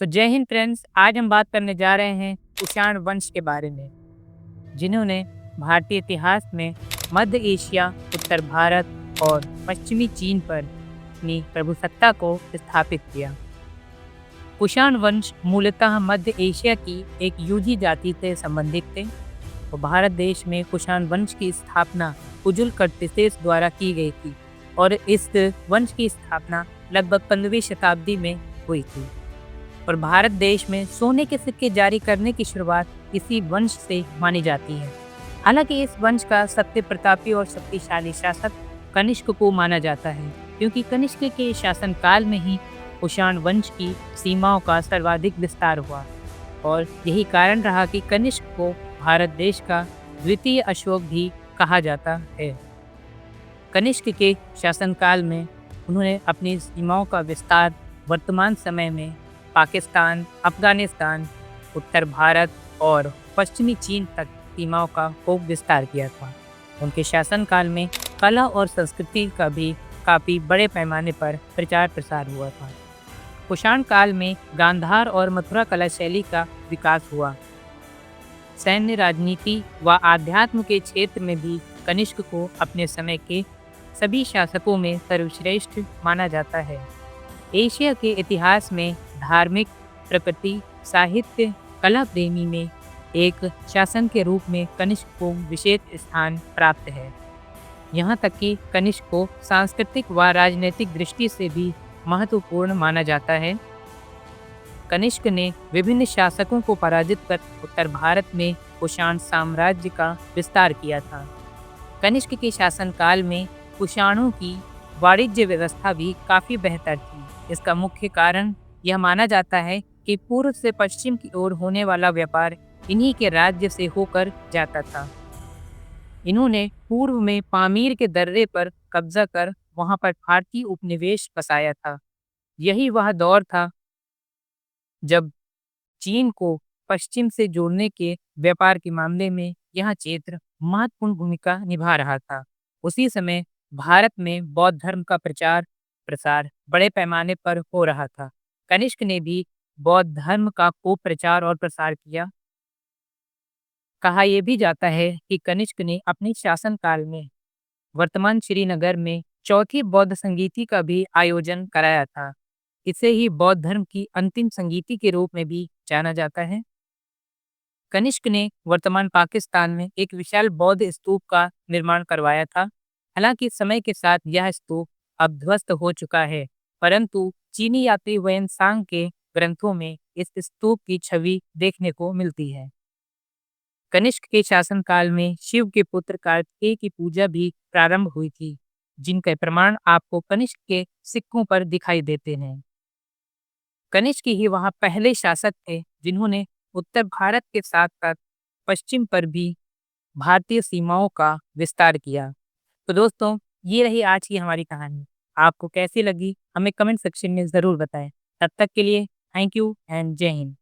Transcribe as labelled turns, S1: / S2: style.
S1: तो जय हिंद फ्रेंड्स। आज हम बात करने जा रहे हैं कुषाण वंश के बारे में, जिन्होंने भारतीय इतिहास में मध्य एशिया, उत्तर भारत और पश्चिमी चीन पर अपनी प्रभुसत्ता को स्थापित किया। कुषाण वंश मूलतः मध्य एशिया की एक यूजी जाति से संबंधित थे और भारत देश में कुषाण वंश की स्थापना कुजुल कर्तिसेस द्वारा की गई थी और इस वंश की स्थापना लगभग 15वीं शताब्दी में हुई थी और भारत देश में सोने के सिक्के जारी करने की शुरुआत इसी वंश से मानी जाती है। हालांकि इस वंश का सबसे प्रतापी और शक्तिशाली शासक कनिष्क को माना जाता है, क्योंकि कनिष्क के शासनकाल में ही कुषाण वंश की सीमाओं का सर्वाधिक विस्तार हुआ और यही कारण रहा कि कनिष्क को भारत देश का द्वितीय अशोक भी कहा जाता है। कनिष्क के शासनकाल में उन्होंने अपनी सीमाओं का विस्तार वर्तमान समय में पाकिस्तान, अफगानिस्तान, उत्तर भारत और पश्चिमी चीन तक सीमाओं का खूब विस्तार किया था। उनके शासनकाल में कला और संस्कृति का भी काफ़ी बड़े पैमाने पर प्रचार प्रसार हुआ था। कुषाण काल में गांधार और मथुरा कला शैली का विकास हुआ। सैन्य, राजनीति व आध्यात्म के क्षेत्र में भी कनिष्क को अपने समय के सभी शासकों में सर्वश्रेष्ठ माना जाता है। एशिया के इतिहास में धार्मिक, प्रकृति, साहित्य, कला प्रेमी में एक शासन के रूप में कनिष्क को विशेष स्थान प्राप्त है। यहाँ तक कि कनिष्क को सांस्कृतिक व राजनीतिक दृष्टि से भी महत्वपूर्ण माना जाता है। कनिष्क ने विभिन्न शासकों को पराजित कर उत्तर भारत में कुषाण साम्राज्य का विस्तार किया था। कनिष्क के शासनकाल में कुषाणों की वाणिज्य व्यवस्था भी काफ़ी बेहतर थी। इसका मुख्य कारण यह माना जाता है कि पूर्व से पश्चिम की ओर होने वाला व्यापार इन्हीं के राज्य से होकर जाता था। इन्होंने पूर्व में पामीर के दर्रे पर कब्जा कर वहां पर भारतीय उपनिवेश बसाया था। यही वह दौर था जब चीन को पश्चिम से जोड़ने के व्यापार के मामले में यह क्षेत्र महत्वपूर्ण भूमिका निभा रहा था। उसी समय भारत में बौद्ध धर्म का प्रचार प्रसार बड़े पैमाने पर हो रहा था। कनिष्क ने भी बौद्ध धर्म का खूब प्रचार और प्रसार किया। कहा यह भी जाता है कि कनिष्क ने अपने शासनकाल में वर्तमान श्रीनगर में चौथी बौद्ध संगीति का भी आयोजन कराया था। इसे ही बौद्ध धर्म की अंतिम संगीति के रूप में भी जाना जाता है। कनिष्क ने वर्तमान पाकिस्तान में एक विशाल बौद्ध स्तूप का निर्माण करवाया था। हालांकि समय के साथ यह स्तूप अब ध्वस्त हो चुका है, परंतु चीनी यात्री वेनसांग के ग्रंथों में इस स्तूप की छवि देखने को मिलती है। कनिष्क के शासनकाल में शिव के पुत्र कार्तिकेय की पूजा भी प्रारंभ हुई थी, जिनके प्रमाण आपको कनिष्क के सिक्कों पर दिखाई देते हैं। कनिष्क ही वहाँ पहले शासक थे जिन्होंने उत्तर भारत के साथ साथ पश्चिम पर भी भारतीय सीमाओं का विस्तार किया। तो दोस्तों, ये रही आज की हमारी कहानी। आपको कैसी लगी हमें कमेंट सेक्शन में ज़रूर बताएं। तब तक के लिए थैंक यू एंड जय हिंद।